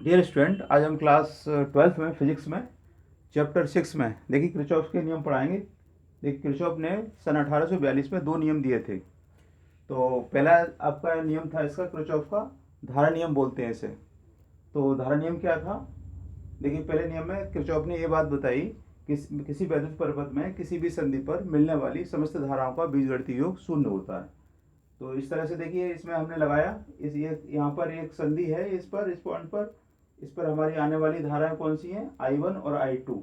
Dear student, आज हम class 12th में फिजिक्स में चैप्टर 6 में देखिए किरचॉफ के नियम पढ़ाएंगे। देखिए किरचॉफ ने सन 1842 में दो नियम दिए थे। तो पहला आपका नियम था इसका किरचॉफ का धारा नियम बोलते हैं इसे। तो धारा नियम क्या था? देखिए पहले नियम में किरचॉफ ने ये बात बताई कि किसी वैद्युत परिपथ में किसी भी संधि पर मिलने वाली समस्त धाराओं का बीजगणितीय योग शून्य होता है। तो इस तरह से देखिए इसमें हमने लगाया इस ये यहाँ पर एक संधि है, इस पॉइंट पर इस पर हमारी आने वाली धाराएं कौन सी हैं? I1 और I2।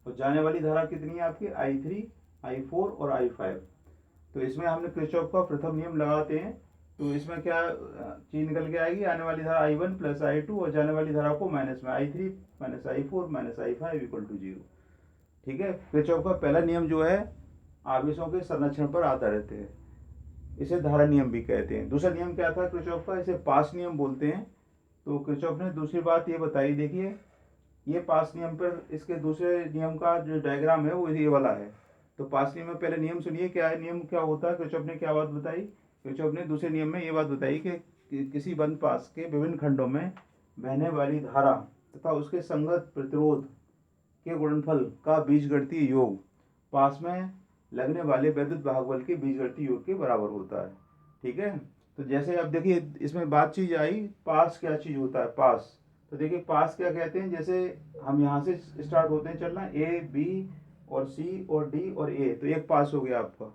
और जाने वाली धारा कितनी है आपकी? I3, I4 और I5। तो इसमें हमने किरचॉफ का प्रथम नियम लगाते हैं। तो इसमें क्या चीज निकल के आएगी? आने वाली धारा I1 प्लस I2 और जाने वाली धारा को माइनस में I3 minus I4 minus I5 equal to 0। ठीक है, किरचॉफ का पहला नियम जो है आवेशों के संरक्षण पर आधारित है, इसे धारा नियम भी कहते हैं। दूसरा नियम क्या था किरचॉफ का? इसे पास नियम बोलते हैं। तो किरचॉफ ने दूसरी बात ये बताई, देखिए ये पास नियम पर इसके दूसरे नियम का जो डायग्राम है वो ये वाला है। तो पास नियम में पहले नियम सुनिए, क्या है नियम, क्या होता है। किरचॉफ ने क्या बात बताई? किरचॉफ ने दूसरे नियम में ये बात बताई कि किसी बंद पास के विभिन्न खंडों में बहने वाली धारा तथा उसके संगत प्रतिरोध के गुणनफल का बीजगणितीय योग पास में लगने वाले वैद्युत भागबल के बीजगणितीय योग के बराबर होता है। ठीक है, तो जैसे अब देखिए इसमें बात चीज आई, पास क्या चीज होता है? पास। तो देखिए पास क्या कहते हैं, जैसे हम यहाँ से स्टार्ट होते हैं चलना, ए बी और सी और डी और ए, तो एक पास हो गया आपका।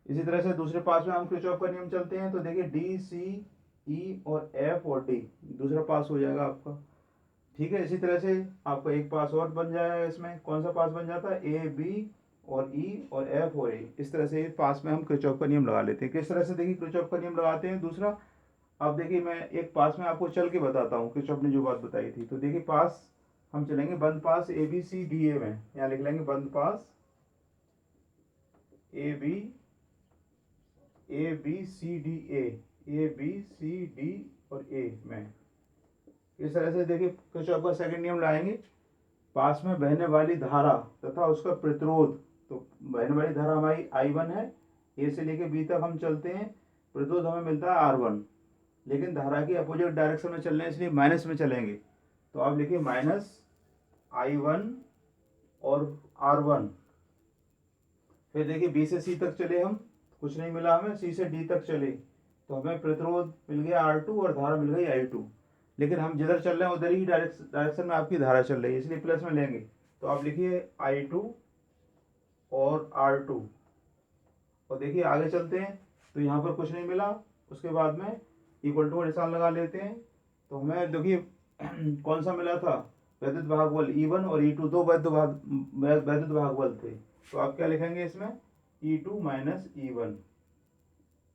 इसी तरह से दूसरे पास में हम किरचॉफ का नियम चलते हैं, तो देखिए डी सी ई और एफ और डी, दूसरा पास हो जाएगा आपका। ठीक है, इसी तरह से आपका एक पास और बन जाएगा। इसमें कौन सा पास बन जाता है? ए बी और ई और एफ और ए। इस तरह से पास में हम किरचॉफ का नियम लगा लेते हैं। किस तरह से देखिए किरचॉफ का नियम लगाते हैं दूसरा। अब देखिए मैं एक पास में आपको चल के बताता हूँ किरचॉफ ने जो बात बताई थी। तो देखिए पास हम चलेंगे बंद पास ए बी सी डी ए में, यहाँ लिख लेंगे बंद पास A B C D A B C D और ए में। इस तरह से देखिए किरचॉफ का सेकंड नियम लाएंगे, पास में बहने वाली धारा तथा उसका प्रतिरोध। तो बहने वाली धारा हमारी I1 है, ए से लेके बी तक हम चलते हैं, प्रतिरोध हमें मिलता है R1, लेकिन धारा की अपोजिट डायरेक्शन में चल रहे हैं इसलिए माइनस में चलेंगे। तो आप लिखिए माइनस I1 और R1। फिर देखिए बी से सी तक चले हम, कुछ नहीं मिला हमें, सी से डी तक चले तो हमें प्रतिरोध मिल गया R2 और धारा मिल गई I2। लेकिन हम जिधर चल रहे हैं उधर ही डायरेक्शन में आपकी धारा चल रही है, इसलिए प्लस में लेंगे। तो आप लिखिए I2 और R2। और देखिए आगे चलते हैं, तो यहाँ पर कुछ नहीं मिला, उसके बाद में इक्वल टू का निशान लगा लेते हैं। तो हमें देखिए कौन सा मिला था? वैद्युत भागबल E1 और E2, दो वैद्युत भागबल थे। तो आप क्या लिखेंगे इसमें? E2 minus E1।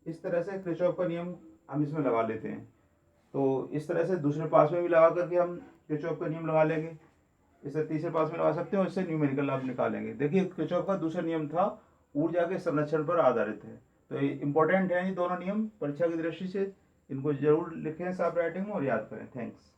इस तरह से किरचॉफ का नियम हम इसमें लगा लेते हैं। तो इस तरह से दूसरे पास में भी लगा करके हम किरचॉफ का नियम लगा लेंगे। इसे तीसरे पास में लगा सकते हो, इससे न्यूमेरिकल आप निकालेंगे। देखिए किरचॉफ का दूसरा नियम था ऊर्जा के संरक्षण पर आधारित है। तो ये इंपॉर्टेंट है, ये दोनों नियम परीक्षा की दृष्टि से, इनको जरूर लिखें साफ राइटिंग में और याद करें। थैंक्स।